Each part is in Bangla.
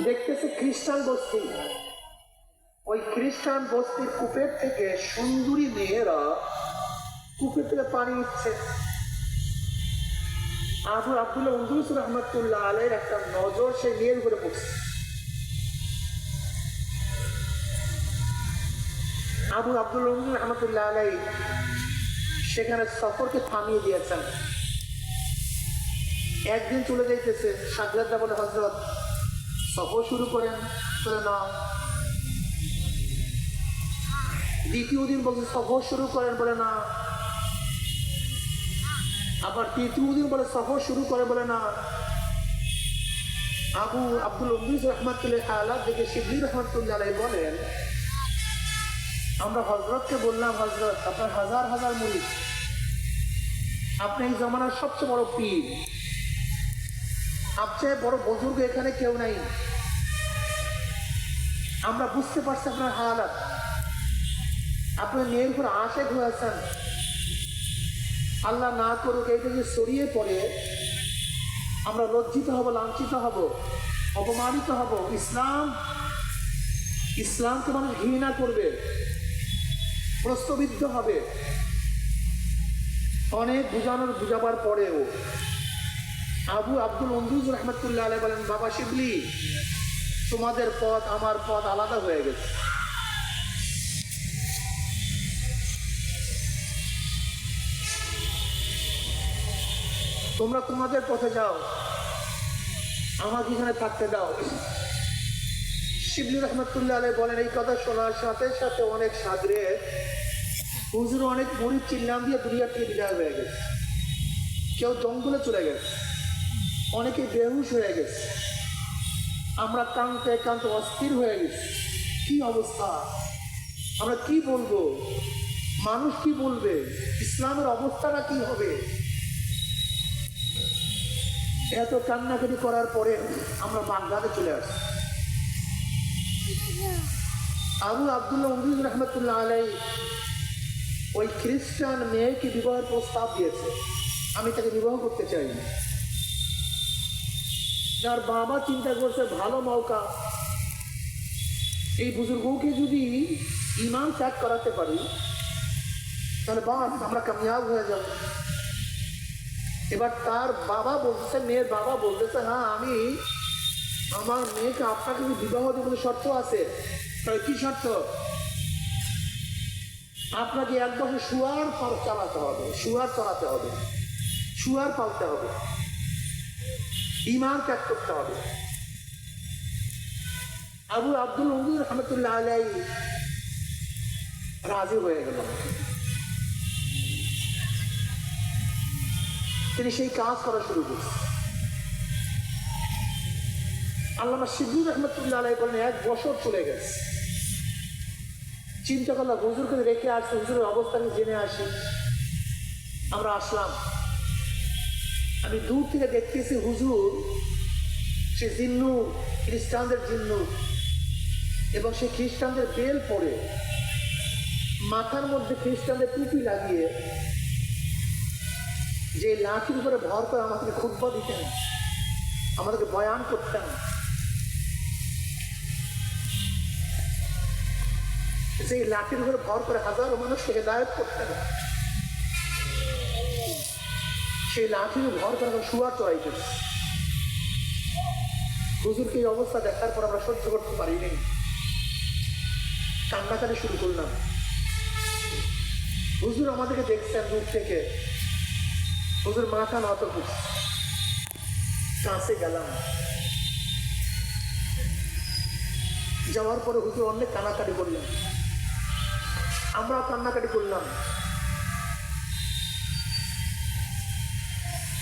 দেখতেছে খ্রিস্টান বস্তি, ওই খ্রিস্টান বস্তির কূপের থেকে সুন্দরী মেয়েরা কূপের থেকে পানি উঠছে। আবু আব্দুল্লাহ উনদুস রহমতুল্লাহ আলাইহির একটা নজর সেই মেয়ের উপরে পড়ছে। আবু আব্দুল্লাহ উনদুস রহমতুল্লাহ আলাইহি সেখানে সফরকে থামিয়ে দিয়েছেন। একদিন চলে যাইতেছে, সাগরাদা বলে হযরত সফর শুরু করেন, বলে না। দ্বিতীয় দিন বলছে সফর শুরু করেন, বলে না। আবার তৃতীয় দিন বলে সফর শুরু করে, বলে না। আবু আব্দুল উনদুস রহমতুল্লাহ আলাইহি দেখে শিবলি রহমতুল্লাহ আলাইহি বলেন, আমরা হযরতকে বললাম, হযরত আপনার হাজার হাজার মুরিদ, আপনি এই জমানার সবচেয়ে বড় পীর, আপনার বড় বুজুর্গ এখানে কেউ নাই। আমরা বুঝতে পারছি আপনার হালাত, আপনি মেয়ের উপর আশেক হয়েছেন। আল্লাহ না করুক এইটা যে ছড়িয়ে পড়ে, আমরা লজ্জিত হব, লাঞ্ছিত হব, অপমানিত হব। ইসলামকে মানুষ ঘৃণা করবে, প্রশ্নবিদ্ধ হবে। অনেক বুঝাবার পরেও আবু আব্দুল উনদুস রহমতুল্লাহ আলাইহি বলেন, বাবা শিবলি, তোমাদের পথ আমার পথ আলাদা হয়ে গেছে। তোমরা তোমাদের পথে যাও, আমাকে এখানে থাকতে দাও। শিবলি রহমতুল্লাহ আলাইহি বলেন, এই কথা শোনার সাথে সাথে অনেক সাগরে হুজুর অনেক মুরিদ চিল্লাম দিয়ে দুনিয়া থেকে বিদায় হয়ে গেছে। কেউ জঙ্গলে চলে গেছে, অনেকে বেহুশ হয়ে গেছে। আমরা কাঁদতে কাঁদতে অস্থির হয়ে গেছি। কি অবস্থা, আমরা কি বলবো, মানুষ কি বলবে, ইসলামের অবস্থাটা কি হবে? এত কান্নাকাটি করার পরে আমরা বাগদাদে চলে আসি। আবু আব্দুল্লাহ উনদুস রহমতুল্লাহ আলাইহি ওই খ্রিস্টান মেয়েকে বিবাহের প্রস্তাব দিয়েছে, আমি তাকে বিবাহ করতে চাই। যার বাবা চিন্তা করছে ভালো মৌকা, এই বুজুর্গকে যদি ইমান ত্যাগ করাতে পারি তাহলে বাস আমরা কামিয়াব হয়ে যাব। এবার তার বাবা বলতেছে, মেয়ের বাবা বলতেছে, হ্যাঁ আমি আমার মেয়েকে আপনাকে যদি বিবাহ দেবো শর্ত আছে। কি শর্ত? আপনাকে 1 বছর শুয়ার চালাতে হবে, শুয়ার চড়াতে হবে, শুয়ার পালতে হবে, ঈমান ত্যাগ করতে হবে। আবু আব্দুল উনদুস রহমতুল্লাহ আলাইহি রাজি হয়ে গেল। তিনি সেই কাজ করা শুরু করছেন। আল্লামা শিবলি রহমতুল্লাহ আলাইহি বলেন, 1 বছর চলে গেছে। চিন্তা করলাম হুজুরকে রেখে আসছে, হুজুরের অবস্থাকে জেনে আসি। আমরা আসলাম, আমি দূর থেকে দেখতেছি হুজুর সে জিন্নু, খ্রিস্টানদের জিন্নু, এবং সে খ্রিস্টানদের বেল পরে মাথার মধ্যে খ্রিস্টানদের টুপি লাগিয়ে যে লাঠির উপরে ভর করে আমাদেরকে খুতবা দিতেন, আমাদেরকে বয়ান করতেন। সেই লাঠির উপরে ভর করে হাজারো মানুষকে হেদায়েত করতেন। সেই লাঠির ভর করে শুয়ার চড়াইতেন। হুজুরকে এই অবস্থা দেখার পর আমরা সহ্য করতে পারিনি, কান্নাকাটি শুরু করলাম। হুজুর আমাদেরকে দেখছেন দূর থেকে, হুজুর মাথা নত করছে। কাছে গেলাম, যাওয়ার পরে হুজুর অনেক কান্নাকাটি করলেন, আমরা কান্নাকাটি করলাম।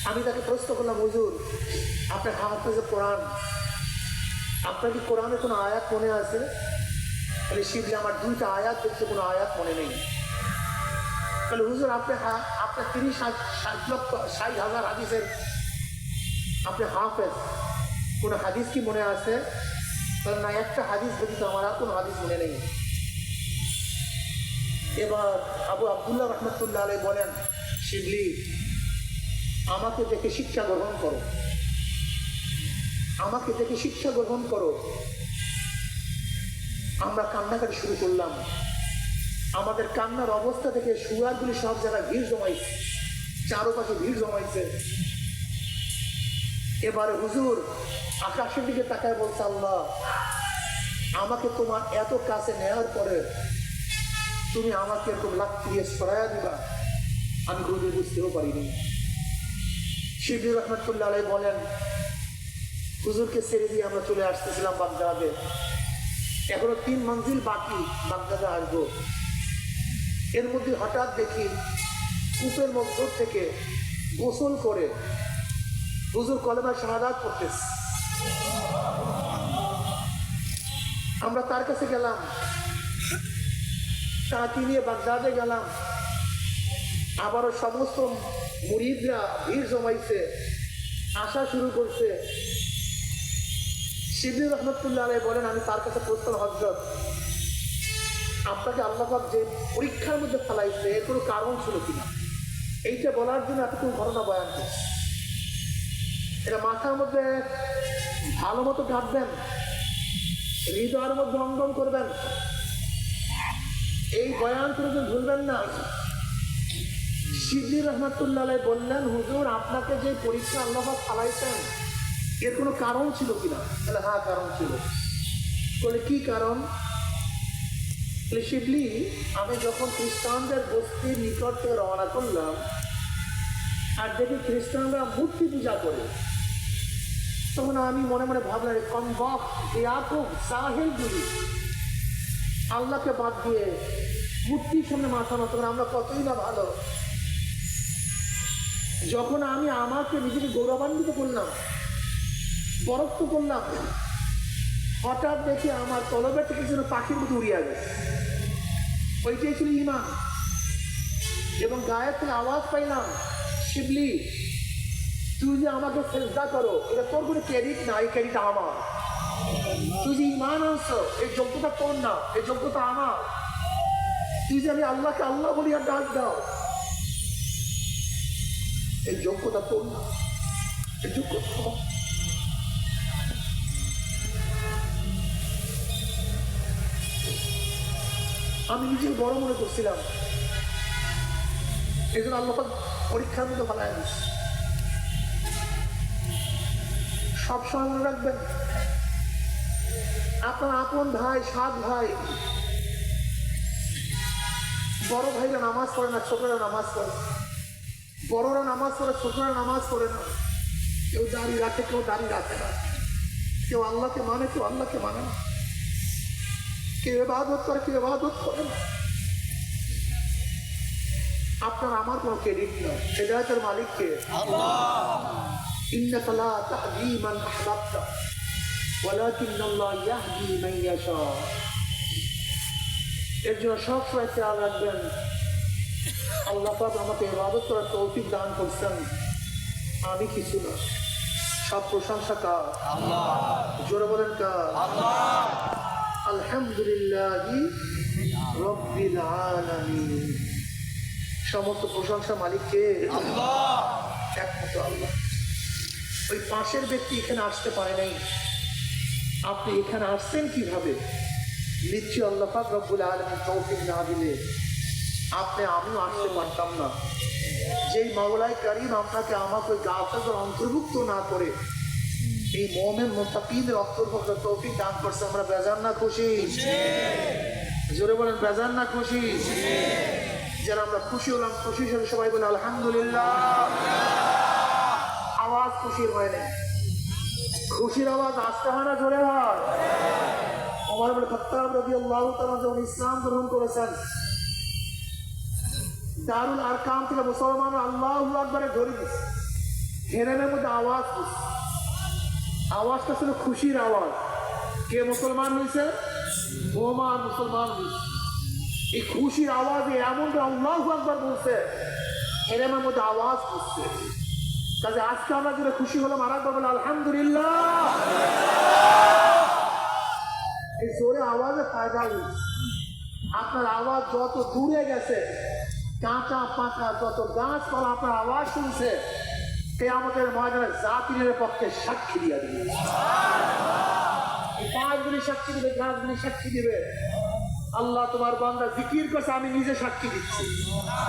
আমি তাকে প্রশ্ন করলাম, হুজুর আপনার হাফেজে কোরআন, আপনার কি কোরআনে কোনো আয়াত মনে আছে? তাহলে শিবলি, আমার 2টা আয়াত দেখতে কোনো আয়াত মনে নেই। তাহলে হুজুর আপনার 30,60,000 হাদিসের আপনি হাফেজ, কোনো হাদিস কি মনে আছে? তাহলে না, একটা হাদিস ব্যতীত আমার আর কোনো হাদিস মনে নেই। এবার আবু আব্দুল্লাহ রহমতুল্লাহ আলাইহি বলেন, শিবলি আমাকে দেখে শিক্ষা গ্রহণ করো। আমাকে দেখে শিক্ষা গ্রহণ করো। আমরা কান্নাকাটি শুরু করলাম। আমাদের কান্নার অবস্থা থেকে শুয়ারগুলি সব জায়গায় ভিড় জমাইছে, চারপাশে ভিড় জমাইছে। এবারে হুজুর আকাশের দিকে তাকায় বলছে, আল্লাহ, আমাকে তোমার এত কাছে নেওয়ার পরে তুমি আমাকে এরকম লাখ দিয়ে সরাইয়া দিবা, আমি কোনোদিন বুঝতেও পারিনি। শিবলি রহমতুল্লাহ আলাইহি বলেন, হুজুরকে ছেড়ে দিয়ে আমরা চলে আসতেছিলাম বাগদাদে। এখনো 3 মঞ্জিল বাকি বাগদাদে আসবো। এর মধ্যে হঠাৎ দেখি কূপের মধ্য থেকে গোসল করে হুজুর কলেমা শাহাদাত পড়তেছে। আমরা তার কাছে গেলাম, তাকে নিয়ে বাগদাদে গেলাম। আবারও সমস্ত মুরিদরা ভিড় জমাইছে, আসা শুরু করছে। শিবলি রহমতুল্লাহ আলাইহি বলেন, আমি তার কাছে প্রশ্ন, হযরত, আপনাকে আল্লাহ পাক যে পরীক্ষার মধ্যে ফেলাইছে এর কোনো কারণ ছিল কিনা? এইটা বলার জন্য এতটুকু ঘটনা বয়ান করছে। এটা মাথার মধ্যে ভালো মতো ঘাটবেন, হৃদয়ের মধ্যে অঙ্গন করবেন, এই বয়ান কোনোদিন ভুলবেন না। শিবলি রহমতুল্লাহ আলাইহি বললেন, হুজুর, আপনাকে যে পরীক্ষা আল্লাহ পাক ফেলাইছেন এর কোনো কারণ ছিল কিনা? তাহলে হ্যাঁ, কারণ ছিল। বলে কি কারণ? শিবলি, আমি যখন খ্রিস্টানদের বস্তির নিকট থেকে রওনা করলাম আর দেখি খ্রিস্টানরা মূর্তি পূজা করে, তখন আমি মনে মনে ভাবলাম, কমবক ইয়াকুব সাহেল গুলি, আল্লাহকে বাদ দিয়ে মূর্তির সামনে মাথা নত করে আমরা কতই না ভালো। যখন আমি আমাকে নিজেকে গৌরবান্বিত করলাম, বরত্ব করলাম, হঠাৎ দেখি আমার তলবের থেকে যেন পাখির মতো উড়িয়া গেছে। ওইটাই ছিল ঈমান। এবং গায়ের থেকে আওয়াজ পাইলাম, শিবলি, তুই যে আমাকে সেজদা করো, এটা তোর কোনো ক্রেডিট না, এই ক্রেডিট আমার। তুই যে ঈমান আনছো, এই যোগ্যতা তোর না, এই যোগ্যতা আমার। তুই যে আমি আল্লাহকে আল্লাহ বলি আর ডাক দাও, এই যোগ্যতা তোর না, এই যোগ্যতা আমার। আমি নিজেকে বড় মনে করছিলাম, এই জন্য আল্লাহ পরীক্ষার মধ্যে বানায় দিচ্ছে। সবসময় মনে রাখবেন, আপনার আপন ভাই, 7 ভাই, বড় ভাইরা নামাজ পড়ে না, ছোটরা নামাজ পড়ে। বড়রা নামাজ পড়ে, ছোটরা নামাজ পড়ে না। কেউ দাড়ি রাখে, কেউ দাড়ি রাখে না। কেউ আল্লাহকে মানে, কেউ আল্লাহকে মানে না। কেউ ইবাদত করে, কেউ ইবাদত করে না। আপনার আমার কোনো ক্রেডিট নয়, হেদায়েতের মালিক কে? আল্লাহ। ইন্নাকা লা তাহদি মান আহবাবতা ওয়ালাকিন্নাল্লাহ ইয়াহদি মান ইয়াশা। এর জন্য সবসময় খেয়াল রাখবেন, আল্লাহ পাক আমাকে ইবাদত করার তৌফিক দান করছেন, আমি কিছু না। সব প্রশংসা কার? আল্লাহ। জোরে বলেন কার? আল্লাহ। আলহামদুলিল্লাহি রাব্বিল আলামিন। সমস্ত প্রশংসা মালিক কে? আল্লাহ, একমাত্র আল্লাহ। ওই পাশের ব্যক্তি এখানে আসতে পারে নাই, আপনি এখানে আসছেন কিভাবে? নিশ্চয়ই আল্লাহ পাক রব্বুল আলামিন তৌফিক না দিলে আমিও আসতে পারতাম না। যেই মাওলাই কারীম আপনাকে আমাকে ওই গাছের অন্তর্ভুক্ত না করে এই মুমিন মুত্তাকিদের অন্তর্ভুক্ত তৌফিক দান করছে, আমরা বেজান না খুশি? জোরে বলেন, বেজান না খুশি? যারা আমরা খুশি হলাম, খুশির সাথে সবাই বলে আলহামদুলিল্লাহ। আওয়াজ খুশির হয় না, খুশির আওয়াজ আসতে হয় না, জোরে হয়। ওমর ইবনে খাত্তাব রাদিয়াল্লাহু তাআলা যখন ইসলাম গ্রহণ করেছেন, দারুল আরকাম থেকে মুসলমান আল্লাহু আকবারে ধরে দিচ্ছে, হেরেমের মধ্যে আওয়াজ হচ্ছে। আওয়াজটা ছিল খুশির আওয়াজ। কে মুসলমান হয়েছে? ওমর মুসলমান হয়েছে। এই খুশির আওয়াজে এমনটা আল্লাহু আকবার বলছে, হেরেমের মধ্যে আওয়াজ হচ্ছে। কাজে আজকে আমরা যেটা খুশি হলাম, আর একবার বলে আলহামদুলিল্লাহ। এই জোরে আওয়াজে ফায়দা হয়েছে। আপনার আওয়াজ যত দূরে গেছে, কাঁচা পাকা যত গাছপালা আপনার আওয়াজ শুনছে, কিয়ামতের ময়দানে জাতিরের পক্ষে সাক্ষী দিয়া দিবে। এই পাঁচগুলি সাক্ষী দিবে, গাছগুলি সাক্ষী দিবে। আল্লাহ তোমার বান্দা জিকির করছে, আমি নিজে সাক্ষী দিচ্ছি।